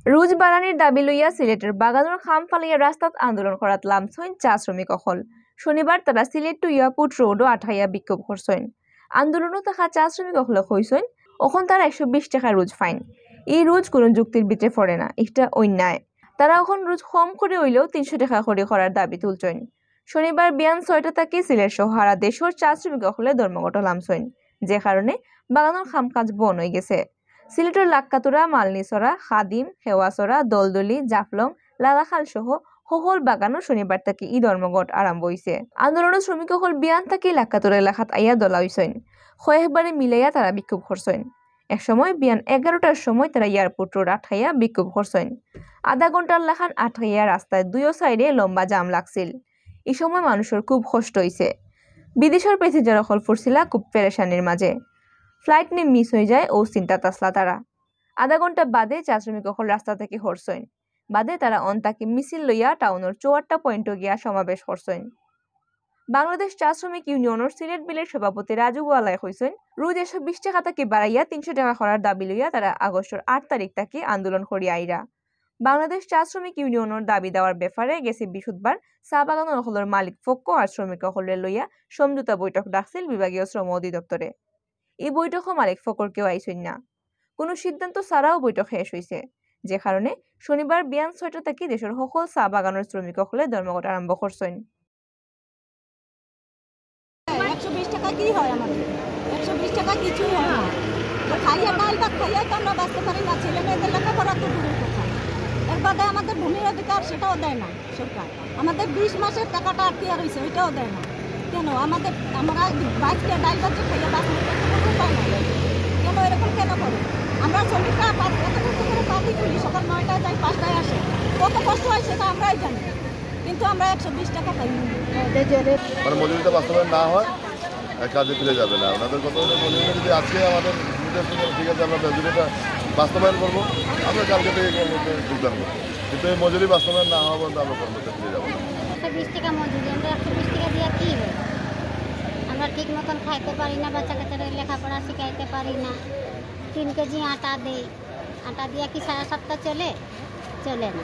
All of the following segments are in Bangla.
রুজ বাড়ানির দাবি লইয়া সিলেটের বাগানোর খাম ফালাইয়া রাস্তাত আন্দোলন করাত লামছইন চা শ্রমিক অকল। শনিবার তারা সিলেট টু এয়ারপোর্ট রোডও আঠাইয়া বিক্ষোভ করছেন। আন্দোলনও থাকা চা শ্রমিক অকলে কইছেন ওখন তারা 120 টাকা রোজ ফাইন। এই রোজ কোনো যুক্তির ভিতরে পড়ে না, এটা অন্যায়। তারা এখন রোজ কম করে হইলেও 300 টাকা করে করার দাবি তুলছেন। শনিবার বিয়ান 6টা থেকে সিলেট সহ সারা দেশের চা শ্রমিক অকলে ধর্মঘট লামছইন, যে কারণে বাগানোর খাম কাজ বন হয়ে গেছে। সিলেটের লাক্কাতুরা, মালনিসরা, খাদিম, হেওয়াসরা, দলদলি, জাফলং, লালাখাল সহ সকল বাগানো শনিবার থেকে এই ধর্মঘট আরম্ভ হয়েছে। আন্দোলনের শ্রমিকসকল বিয়ান থেকে লাক্কাতুরা এলাকাত আইয়া দলা হয়েছেন। কয়েকবারে মিলাইয়া তারা বিক্ষোভ করছেন। এক সময় বিয়ান 11টার সময় তারা এয়ারপোর্ট রোড আঠাইয়া বিক্ষোভ করছেন। আধা ঘন্টার লেখান আঠাইয়া রাস্তায় দুইও সাইডে লম্বা জাম লাগছিল। এই সময় মানুষের খুব কষ্ট হয়েছে। বিদেশের প্যাসেঞ্জার সকল ফুরছিলা খুব পেরেশানির মাঝে। ফ্লাইট নিয়ে মিস হয়ে যায় ও চিন্তা তাসলা তারা। আধা ঘন্টা বাদে চা শ্রমিক সকল রাস্তা থেকে হরছেন। বাদে তারা অন্তাকে মিছিল লইয়া টাউনের 54টা পয়েন্টে গিয়া সমাবেশ করছেন। বাংলাদেশ চা শ্রমিক ইউনিয়নের সিলেট বিলের সভাপতি রাজু গোয়ালায় কইছেন রোজ 120 টাকা থেকে বাড়াইয়া 300 টাকা করার দাবি লইয়া তারা আগস্টের 8 তারিখ থেকে আন্দোলন করিয়া আইরা। বাংলাদেশ চা শ্রমিক ইউনিয়নের দাবি দেওয়ার ব্যাপারে গেছে বৃহস্পতিবার চা বাগানের সকলের মালিক পক্ষ আর শ্রমিক সকলের লইয়া সমঝোতা বৈঠক ডাকছিল বিভাগীয় শ্রম অধিদপ্তরে। এই বৈঠকও মালিক ফকর কেউ আইসেন না। কোনো সিদ্ধান্ত ছাড়াও বৈঠক শেষ হয়েছে, যে কারণে শনিবার বিয়ান 6টা থেকে দেশের সকল চা বাগানের শ্রমিক সকলে ধর্মঘট আরম্ভ করছেন। 120 টাকা কি হয় আমাদের? 120 টাকা কিছুই হয় না। খাইয়া ডাল ভাত খাইয়া তো আমরা বাঁচতে পারি না। ছেলে মেয়েদের লেখাপড়া তো দূরের কথা। এর বাদে আমাদের ভূমির অধিকার সেটাও দেয় না সরকার। আমাদের 20 মাসের টাকাটা আটকে রয়েছে, ওইটাও দেয় না। কেন আমরা বাইককে ডাল ভাত খাইয়া বাঁচতে পারি না? কেন এরকম কেন করে? আমরা শ্রমিকরা এত কষ্ট করে পাতি তুলি, সকাল 9টায় যাই 5টায় আসে। কত কষ্ট হয় সেটা আমরাই জানি, কিন্তু আমরা 120 টাকা পাই না। মজুরিটা বাস্তবায়ন না হয় কাজে ফিরে যাবে না। ওনাদের কথা হলে মজুরিটা যদি আজকে আমাদের ঠিক আছে আমরা মজুরিটা বাস্তবায়ন করবো, আমরা কালকে থেকে কর্মতে যোগদান করবো, কিন্তু এই মজুরি বাস্তবায়ন না হওয়া পর্যন্ত আমরা কর্মতে ফিরে যাবো না। 120 টাকা মজুরি, আমরা 120 টাকা দিয়ে কী হয়? আমরা ঠিক মতন খাইতে পারি না, বাচ্চা কাচ্চারা লেখাপড়া শিখাইতে পারি না। 3 কেজি আটা দেই, আটা দিয়ে কি 7.5টা চলে না।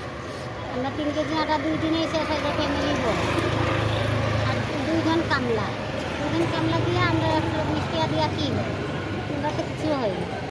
আমরা 3 কেজি আটা 2 দিনেই শেষ হয়ে যায় ফ্যামিলি বোর্ড। আর 2 জন কামলা দিয়ে আমরা 120 টাকা দিয়ে কী হয়? আমরা তো কিছু হয় না।